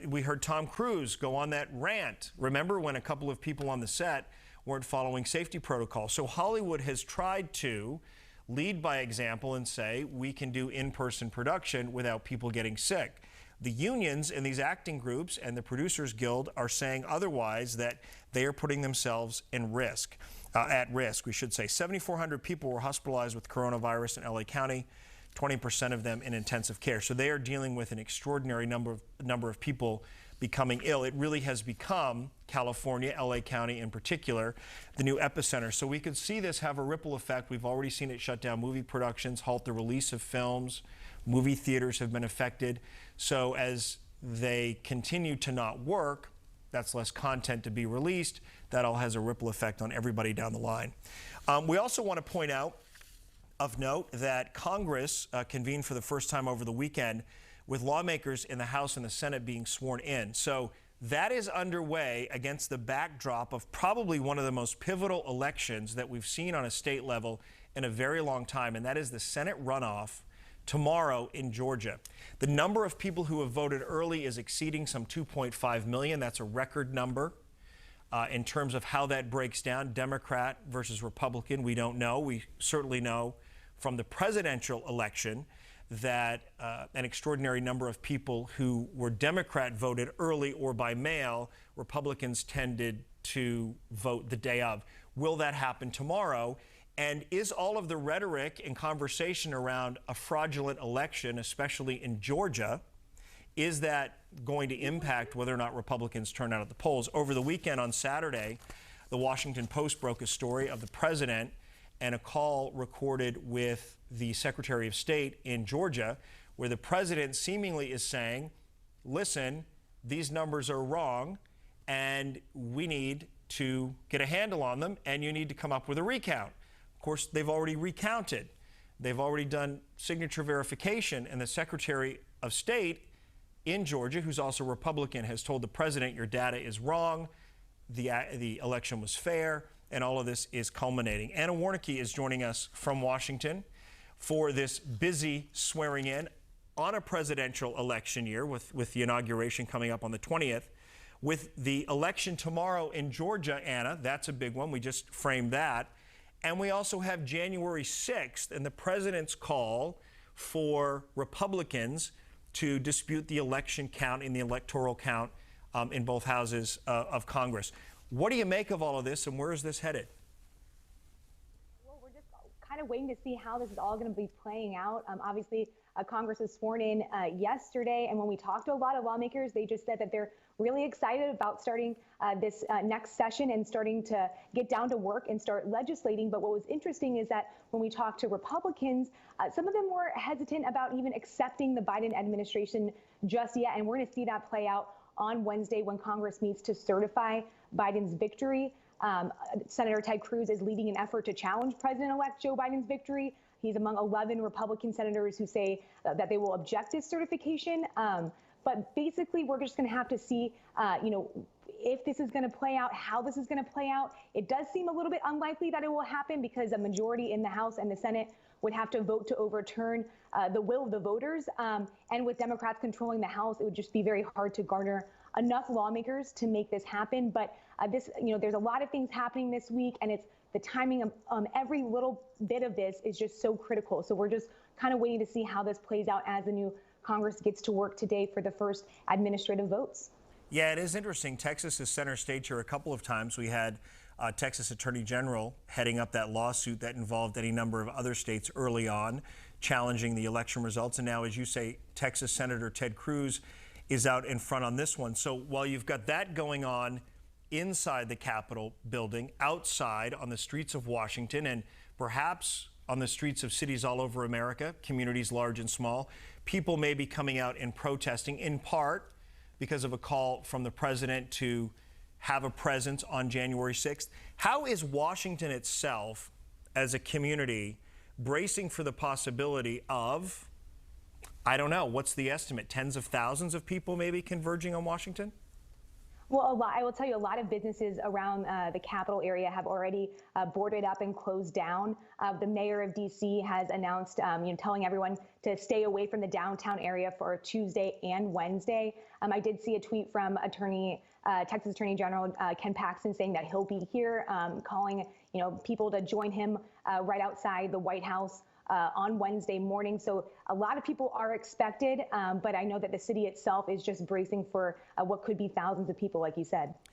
We heard Tom Cruise go on that rant. Remember when a couple of people on the set weren't following safety protocols? So Hollywood has tried to lead by example and say we can do in-person production without people getting sick. The unions in these acting groups and the Producers Guild are saying otherwise, that they are putting themselves at risk, we should say. 7,400 people were hospitalized with coronavirus in LA County, 20% of them in intensive care. So they are dealing with an extraordinary number of people becoming ill. It really has become California, LA County in particular, the new epicenter. So we could see this have a ripple effect. We've already seen it shut down movie productions, halt the release of films. Movie theaters have been affected. So as they continue to not work, that's less content to be released. That all has a ripple effect on everybody down the line. We also want to point out, of note, that Congress convened for the first time over the weekend with lawmakers in the House and the Senate being sworn in. So that is underway against the backdrop of probably one of the most pivotal elections that we've seen on a state level in a very long time, and that is the Senate runoff tomorrow in Georgia. The number of people who have voted early is exceeding some 2.5 million. That's a record number. In terms of how that breaks down, Democrat versus Republican, we don't know. We certainly know from the presidential election that an extraordinary number of people who were Democrat voted early or by mail. Republicans tended to vote the day of. Will that happen tomorrow? And is all of the rhetoric and conversation around a fraudulent election, especially in Georgia, is that going to impact whether or not Republicans turn out at the polls? Over the weekend on Saturday, the Washington Post broke a story of the president and a call recorded with the Secretary of State in Georgia, where the president seemingly is saying, listen, these numbers are wrong, and we need to get a handle on them, and you need to come up with a recount. Of course, they've already recounted. They've already done signature verification, and the Secretary of State in Georgia, who's also Republican, has told the president, your data is wrong, the election was fair, and all of this is culminating. Anna Warnecke is joining us from Washington for this busy swearing in on a presidential election year, with the inauguration coming up on the 20th. With the election tomorrow in Georgia, Anna, that's a big one. We just framed that. And we also have January 6th and the president's call for Republicans to dispute the election count and the electoral count in both houses of Congress. What do you make of all of this, and where is this headed? Well, we're just kind of waiting to see how this is all going to be playing out. Obviously, Congress was sworn in yesterday, and when we talked to a lot of lawmakers, they just said that they're really excited about starting this next session and starting to get down to work and start legislating. But what was interesting is that when we talked to Republicans, some of them were hesitant about even accepting the Biden administration just yet. And we're going to see that play out on Wednesday when Congress meets to certify Biden's victory. Senator Ted Cruz is leading an effort to challenge President-elect Joe Biden's victory. He's among 11 Republican senators who say that they will object to certification. But basically, we're just going to have to see, if this is going to play out, how this is going to play out. It does seem a little bit unlikely that it will happen because a majority in the House and the Senate would have to vote to overturn the will of the voters. And with Democrats controlling the House, it would just be very hard to garner enough lawmakers to make this happen. But there's a lot of things happening this week, and it's the timing of every little bit of this is just so critical. So we're just kind of waiting to see how this plays out as the new Congress gets to work today for the first administrative votes. Yeah, it is interesting. Texas is center stage here a couple of times. We had Texas Attorney General heading up that lawsuit that involved any number of other states early on, challenging the election results. And now, as you say, Texas Senator Ted Cruz is out in front on this one. So while you've got that going on inside the Capitol building, outside on the streets of Washington, and perhaps on the streets of cities all over America, communities large and small, people may be coming out and protesting, in part because of a call from the president to have a presence on January 6th. How is Washington itself, as a community, bracing for the possibility of, I don't know, what's the estimate, tens of thousands of people maybe converging on Washington? Well, I will tell you, a lot of businesses around the capital area have already boarded up and closed down. The mayor of D.C. has announced, telling everyone to stay away from the downtown area for Tuesday and Wednesday. I did see a tweet from Texas Attorney General Ken Paxton saying that he'll be here, calling people to join him right outside the White House on Wednesday morning. So a lot of people are expected, but I know that the city itself is just bracing for what could be thousands of people, like you said.